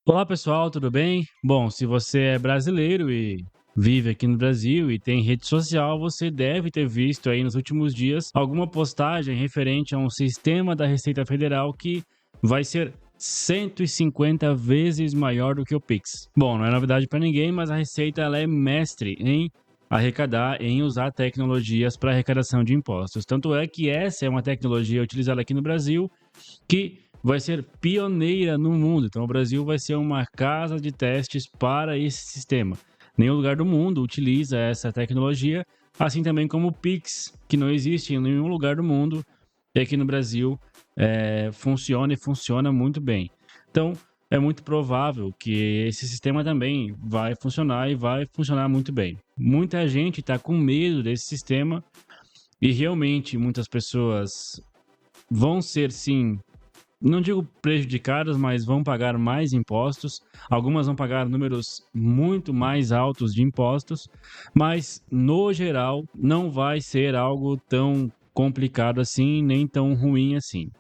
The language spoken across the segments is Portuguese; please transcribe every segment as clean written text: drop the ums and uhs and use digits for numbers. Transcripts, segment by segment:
Olá pessoal, tudo bem? Bom, se você é brasileiro e vive aqui no Brasil e tem rede social, você deve ter visto aí nos últimos dias alguma postagem referente a um sistema da Receita Federal que vai ser 150 vezes maior do que o Pix. Bom, não é novidade para ninguém, mas a Receita ela é mestre em arrecadar, em usar tecnologias para arrecadação de impostos. Tanto é que essa é uma tecnologia utilizada aqui no Brasil que vai ser pioneira no mundo. Então, o Brasil vai ser uma casa de testes para esse sistema. Nenhum lugar do mundo utiliza essa tecnologia, assim também como o Pix, que não existe em nenhum lugar do mundo, e aqui no Brasil funciona e funciona muito bem. Então, é muito provável que esse sistema também vai funcionar e vai funcionar muito bem. Muita gente está com medo desse sistema e realmente muitas pessoas vão ser, sim, não digo prejudicadas, mas vão pagar mais impostos. Algumas vão pagar números muito mais altos de impostos, mas no geral não vai ser algo tão complicado assim, nem tão ruim assim.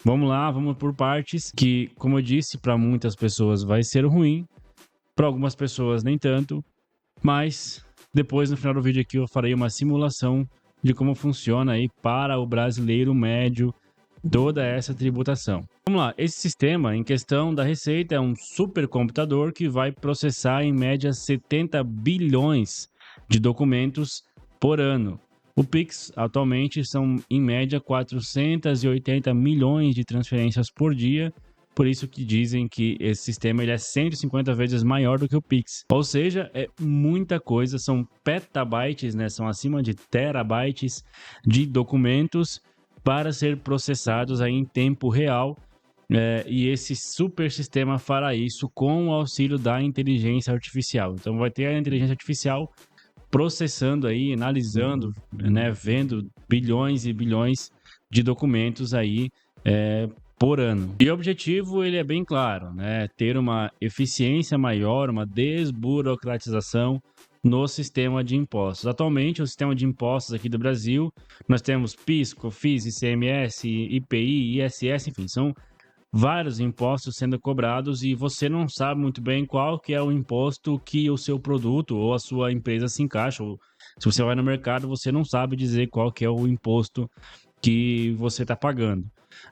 Vamos lá, vamos por partes, que, como eu disse, para muitas pessoas vai ser ruim, para algumas pessoas nem tanto, mas depois no final do vídeo aqui eu farei uma simulação de como funciona aí para o brasileiro médio toda essa tributação. Vamos lá, esse sistema em questão da Receita é um supercomputador que vai processar em média 70 bilhões de documentos por ano. O Pix atualmente são em média 480 milhões de transferências por dia, por isso que dizem que esse sistema ele é 150 vezes maior do que o Pix. Ou seja, é muita coisa, são petabytes, né? São acima de terabytes de documentos para ser processados aí em tempo real. E esse super sistema fará isso com o auxílio da inteligência artificial. Então vai ter a inteligência artificial processando aí, analisando, né, vendo bilhões e bilhões de documentos aí por ano. E o objetivo ele é bem claro, né? Ter uma eficiência maior, uma desburocratização no sistema de impostos. Atualmente, o sistema de impostos aqui do Brasil, nós temos PIS, COFINS, ICMS, IPI, ISS, enfim, são vários impostos sendo cobrados e você não sabe muito bem qual que é o imposto que o seu produto ou a sua empresa se encaixa. Ou se você vai no mercado, você não sabe dizer qual que é o imposto que você está pagando.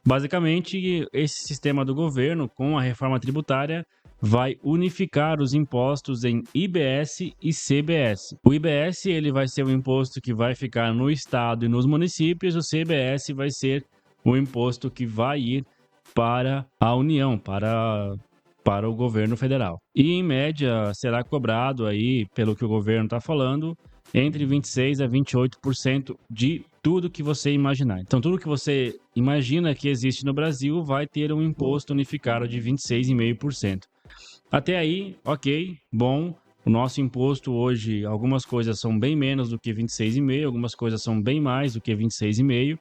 Basicamente, esse sistema do governo, com a reforma tributária, vai unificar os impostos em IBS e CBS. O IBS ele vai ser o imposto que vai ficar no estado e nos municípios, o CBS vai ser o imposto que vai ir para a União, para o governo federal. E, em média, será cobrado aí, pelo que o governo está falando, entre 26% a 28% de tudo que você imaginar. Então, tudo que você imagina que existe no Brasil vai ter um imposto unificado de 26,5%. Até aí, ok, bom. O nosso imposto hoje, algumas coisas são bem menos do que 26,5%, algumas coisas são bem mais do que 26,5%,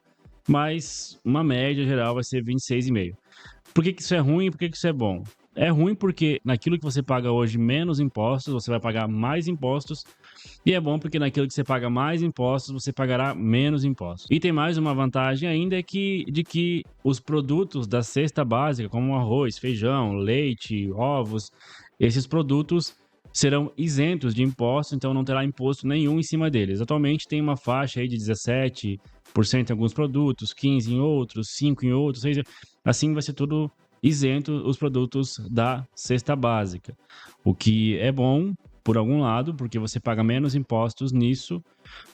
mas uma média geral vai ser 26,5%. Por que isso é ruim e por que isso é bom? É ruim porque naquilo que você paga hoje menos impostos, você vai pagar mais impostos. E é bom porque naquilo que você paga mais impostos, você pagará menos impostos. E tem mais uma vantagem ainda de que os produtos da cesta básica, como arroz, feijão, leite, ovos, esses produtos serão isentos de impostos, então não terá imposto nenhum em cima deles. Atualmente tem uma faixa aí de 17% em alguns produtos, 15% em outros, 5% em outros, 6%. Assim vai ser tudo isento os produtos da cesta básica. O que é bom, por algum lado, porque você paga menos impostos nisso,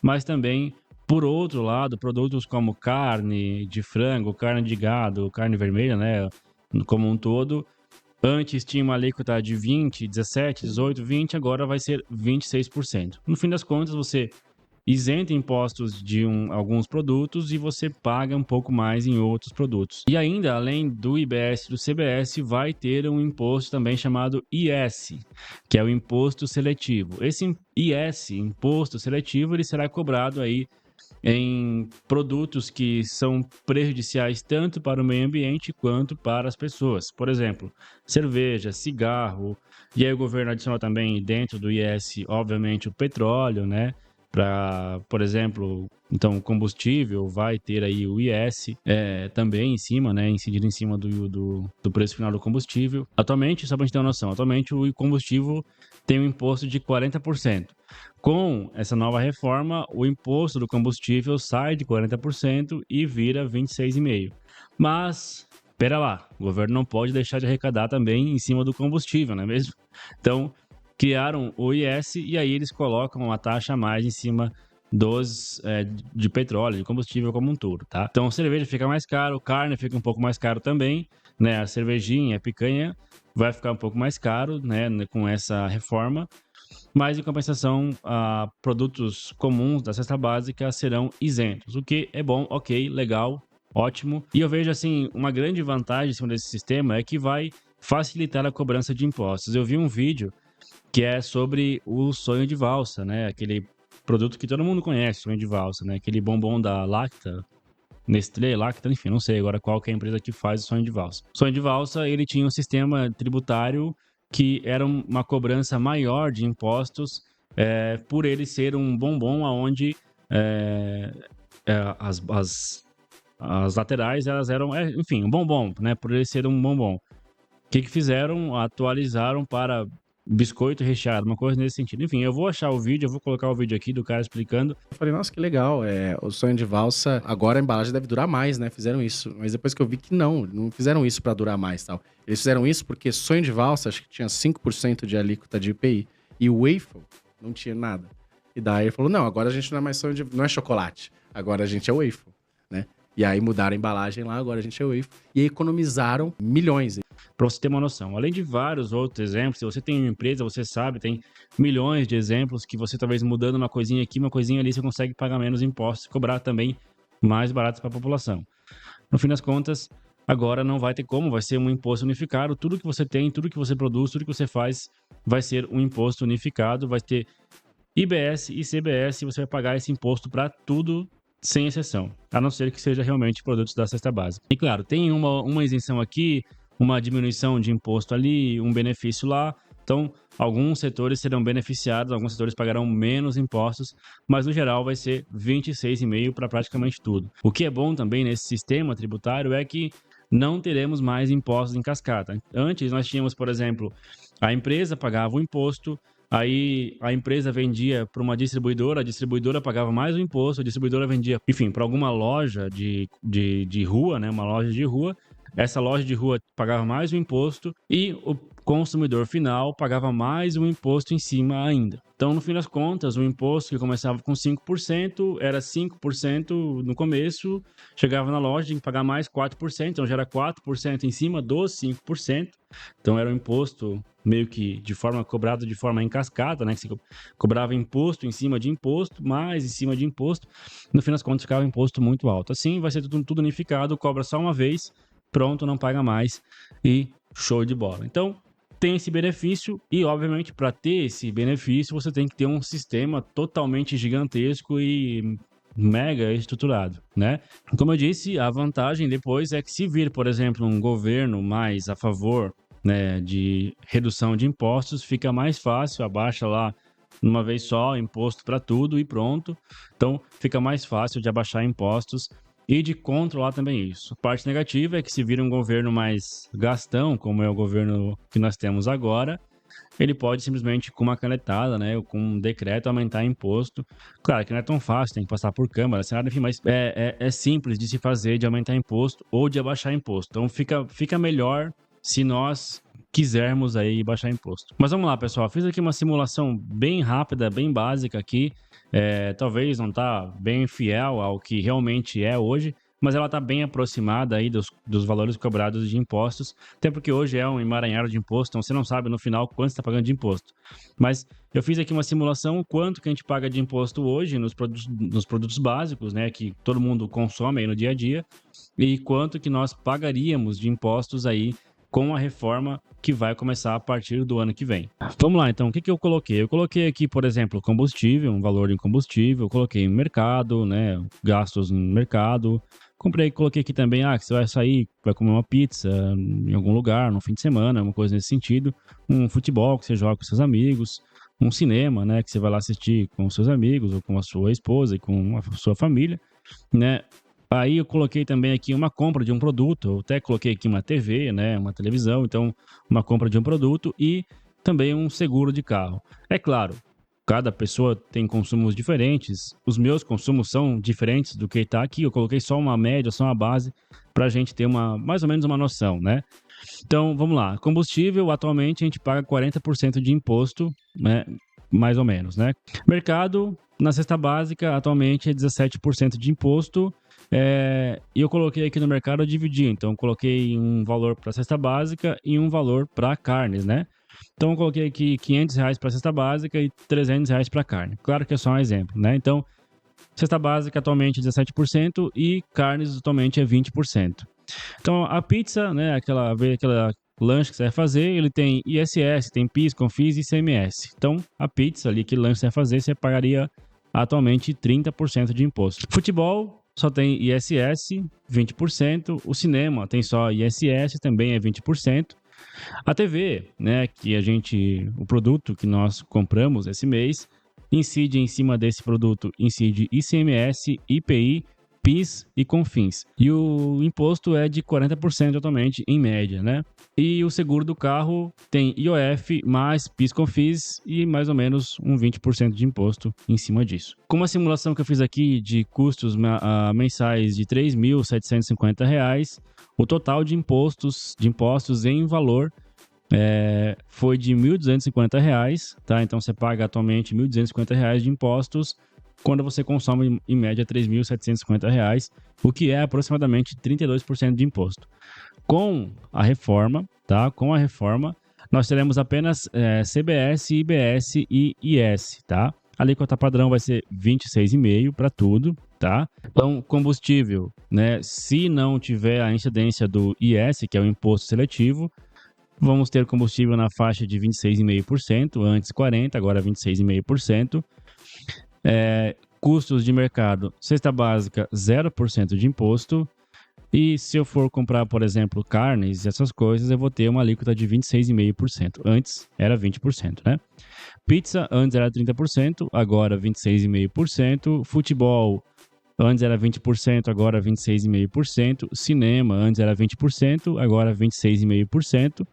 mas também, por outro lado, produtos como carne de frango, carne de gado, carne vermelha, né, como um todo, antes tinha uma alíquota de 20, 17, 18, 20, agora vai ser 26%. No fim das contas, você isenta impostos de alguns produtos e você paga um pouco mais em outros produtos. E ainda, além do IBS e do CBS, vai ter um imposto também chamado IS, que é o imposto seletivo. Esse IS, imposto seletivo, ele será cobrado aí em produtos que são prejudiciais tanto para o meio ambiente quanto para as pessoas. Por exemplo, cerveja, cigarro, e aí o governo adicionou também dentro do IS, obviamente, o petróleo, né? por exemplo, então combustível vai ter aí o IS também em cima, né, incidido em cima do preço final do combustível. Atualmente, só para a gente ter uma noção, atualmente o combustível tem um imposto de 40%. Com essa nova reforma, o imposto do combustível sai de 40% e vira 26,5%. Mas, espera lá, o governo não pode deixar de arrecadar também em cima do combustível, não é mesmo? Então, criaram o IS e aí eles colocam uma taxa a mais em cima de petróleo, de combustível como um todo, tá? Então, cerveja fica mais caro, carne fica um pouco mais caro também, né? A cervejinha, a picanha vai ficar um pouco mais caro, né? Com essa reforma. Mas, em compensação, produtos comuns da cesta básica serão isentos, o que é bom, ok, legal, ótimo. E eu vejo, assim, uma grande vantagem em cima desse sistema é que vai facilitar a cobrança de impostos. Eu vi um vídeo que é sobre o sonho de valsa, né? Aquele produto que todo mundo conhece, sonho de valsa, né? Aquele bombom da Lacta, Nestlé, Lacta, enfim, não sei agora qual que é a empresa que faz o sonho de valsa. O sonho de valsa, ele tinha um sistema tributário que era uma cobrança maior de impostos por ele ser um bombom onde as laterais, elas eram, enfim, um bombom, né? Por ele ser um bombom. O que fizeram? Atualizaram para biscoito recheado, uma coisa nesse sentido. Enfim, eu vou achar o vídeo, eu vou colocar o vídeo aqui do cara explicando. Eu falei, nossa, que legal. O sonho de valsa, agora a embalagem deve durar mais, né? Fizeram isso. Mas depois que eu vi que não fizeram isso pra durar mais, tal. Eles fizeram isso porque sonho de valsa, acho que tinha 5% de alíquota de IPI. E o waffle não tinha nada. E daí ele falou, não, agora a gente não é mais sonho de... Não é chocolate. Agora a gente é waffle, né? E aí mudaram a embalagem lá, agora a gente é waffle. E aí economizaram milhões. Para você ter uma noção. Além de vários outros exemplos, se você tem uma empresa, você sabe, tem milhões de exemplos que você talvez mudando uma coisinha aqui, uma coisinha ali, você consegue pagar menos impostos e cobrar também mais baratos para a população. No fim das contas, agora não vai ter como, vai ser um imposto unificado. Tudo que você tem, tudo que você produz, tudo que você faz vai ser um imposto unificado, vai ter IBS e CBS, e você vai pagar esse imposto para tudo sem exceção, a não ser que seja realmente produtos da cesta básica. E claro, tem uma isenção aqui, uma diminuição de imposto ali, um benefício lá. Então, alguns setores serão beneficiados, alguns setores pagarão menos impostos, mas no geral vai ser 26,5% para praticamente tudo. O que é bom também nesse sistema tributário é que não teremos mais impostos em cascata. Antes nós tínhamos, por exemplo, a empresa pagava o imposto, aí a empresa vendia para uma distribuidora, a distribuidora pagava mais o imposto, a distribuidora vendia, enfim, para alguma loja de rua, né, uma loja de rua. Essa loja de rua pagava mais o imposto e o consumidor final pagava mais o imposto em cima ainda. Então, no fim das contas, o imposto que começava com 5%, era 5% no começo, chegava na loja, tinha que pagar mais 4%, então já era 4% em cima dos 5%. Então, era um imposto meio que cobrado de forma em cascata, né? Que você cobrava imposto em cima de imposto, mais em cima de imposto. No fim das contas, ficava um imposto muito alto. Assim, vai ser tudo unificado, cobra só uma vez, pronto, não paga mais e show de bola. Então, tem esse benefício e, obviamente, para ter esse benefício, você tem que ter um sistema totalmente gigantesco e mega estruturado, né? Como eu disse, a vantagem depois é que se vir, por exemplo, um governo mais a favor, né, de redução de impostos, fica mais fácil, abaixa lá uma vez só, imposto para tudo e pronto. Então, fica mais fácil de abaixar impostos e de controlar também isso. A parte negativa é que se vira um governo mais gastão, como é o governo que nós temos agora, ele pode simplesmente, com uma canetada, né, ou com um decreto, aumentar imposto. Claro que não é tão fácil, tem que passar por Câmara, Senado, enfim, mas é simples de se fazer, de aumentar imposto ou de abaixar imposto. Então fica melhor se nós quisermos aí baixar imposto. Mas vamos lá, pessoal, fiz aqui uma simulação bem rápida, bem básica aqui, talvez não tá bem fiel ao que realmente é hoje, mas ela está bem aproximada aí dos valores cobrados de impostos, até porque hoje é um emaranhado de imposto, então você não sabe no final quanto você está pagando de imposto. Mas eu fiz aqui uma simulação, quanto que a gente paga de imposto hoje nos produtos básicos, né, que todo mundo consome aí no dia a dia, e quanto que nós pagaríamos de impostos aí com a reforma que vai começar a partir do ano que vem. Vamos lá, então, o que eu coloquei? Eu coloquei aqui, por exemplo, combustível, um valor em combustível, coloquei mercado, né, gastos no mercado, coloquei aqui também, que você vai sair, vai comer uma pizza em algum lugar, no fim de semana, uma coisa nesse sentido, um futebol que você joga com seus amigos, um cinema, né, que você vai lá assistir com seus amigos ou com a sua esposa e com a sua família, né? Aí eu coloquei também aqui uma compra de um produto, eu até coloquei aqui uma TV, né, uma televisão, então uma compra de um produto e também um seguro de carro. É claro, cada pessoa tem consumos diferentes, os meus consumos são diferentes do que está aqui, eu coloquei só uma média, só uma base, para a gente ter mais ou menos uma noção, né? Então, vamos lá. Combustível, atualmente a gente paga 40% de imposto, né? Mais ou menos, né? Mercado, na cesta básica, atualmente é 17% de imposto. E eu coloquei aqui no mercado, eu dividi. Então, eu coloquei um valor para a cesta básica e um valor para carnes, né? Então, eu coloquei aqui R$ 500 para a cesta básica e R$ 300 para carne. Claro que é só um exemplo, né? Então, cesta básica atualmente é 17% e carnes atualmente é 20%. Então, a pizza, né, aquela lanche que você vai fazer, ele tem ISS, tem PIS, COFINS e ICMS. Então, a pizza ali, aquele lanche que você vai fazer, você pagaria atualmente 30% de imposto. Futebol só tem ISS, 20%. O cinema tem só ISS, também é 20%. A TV, né, o produto que nós compramos esse mês, incide em cima desse produto, incide ICMS, IPI, PIS e COFINS. E o imposto é de 40% atualmente, em média, né? E o seguro do carro tem IOF mais PIS, COFINS e mais ou menos um 20% de imposto em cima disso. Com uma simulação que eu fiz aqui de custos mensais de R$ 3.750, o total de impostos em valor foi de R$ 1.250, tá? Então você paga atualmente R$ 1.250 de impostos quando você consome em média R$ 3.750, o que é aproximadamente 32% de imposto. Com a reforma, tá? Com a reforma, nós teremos apenas CBS, IBS e IS, tá? A alíquota padrão vai ser 26,5% para tudo, tá? Então, combustível, né? Se não tiver a incidência do IS, que é o imposto seletivo, vamos ter combustível na faixa de 26,5%, antes 40%, agora 26,5%. Custos de mercado, cesta básica, 0% de imposto. E se eu for comprar, por exemplo, carnes e essas coisas, eu vou ter uma alíquota de 26,5%. Antes era 20%, né? Pizza, antes era 30%, agora 26,5%. Futebol, antes era 20%, agora 26,5%. Cinema, antes era 20%, agora 26,5%.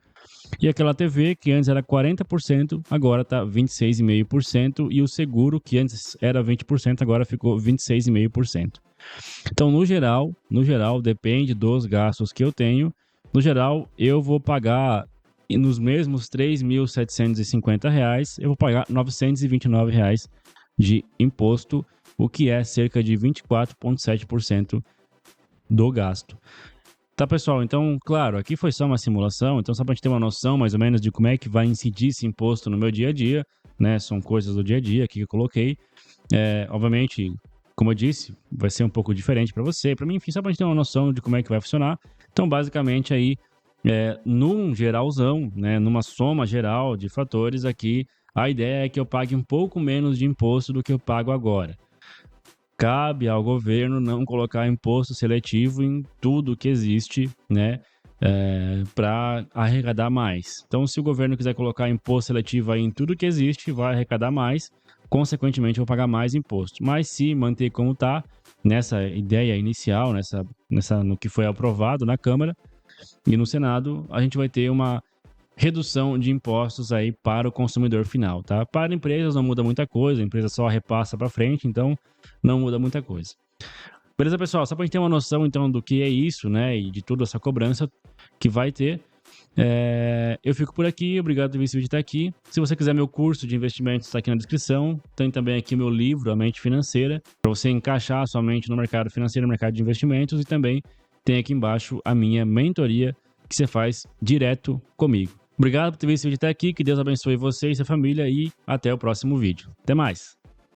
E aquela TV, que antes era 40%, agora está 26,5%. E o seguro, que antes era 20%, agora ficou 26,5%. Então, no geral, depende dos gastos que eu tenho. No geral, eu vou pagar, nos mesmos R$ 3.750, eu vou pagar R$ 929 de imposto, o que é cerca de 24,7% do gasto. Tá, pessoal? Então, claro, aqui foi só uma simulação, então só para a gente ter uma noção mais ou menos de como é que vai incidir esse imposto no meu dia a dia, né? São coisas do dia a dia aqui que eu coloquei. Obviamente, como eu disse, vai ser um pouco diferente para você, para mim, enfim, só para a gente ter uma noção de como é que vai funcionar. Então, basicamente, aí, num geralzão, né, numa soma geral de fatores aqui, a ideia é que eu pague um pouco menos de imposto do que eu pago agora. Cabe ao governo não colocar imposto seletivo em tudo que existe, né, para arrecadar mais. Então, se o governo quiser colocar imposto seletivo aí em tudo que existe, vai arrecadar mais, consequentemente, eu vou pagar mais imposto. Mas se manter como está, nessa ideia inicial, no que foi aprovado na Câmara e no Senado, a gente vai ter uma redução de impostos aí para o consumidor final, tá? Para empresas não muda muita coisa, a empresa só repassa para frente, então não muda muita coisa. Beleza, pessoal? Só para a gente ter uma noção, então, do que é isso, né? E de toda essa cobrança que vai ter. Eu fico por aqui, obrigado por ter visto o vídeo até aqui. Se você quiser meu curso de investimentos, está aqui na descrição. Tem também aqui meu livro, A Mente Financeira, para você encaixar a sua mente no mercado financeiro, no mercado de investimentos. E também tem aqui embaixo a minha mentoria, que você faz direto comigo. Obrigado por ter visto o vídeo até aqui, que Deus abençoe você e sua família e até o próximo vídeo. Até mais!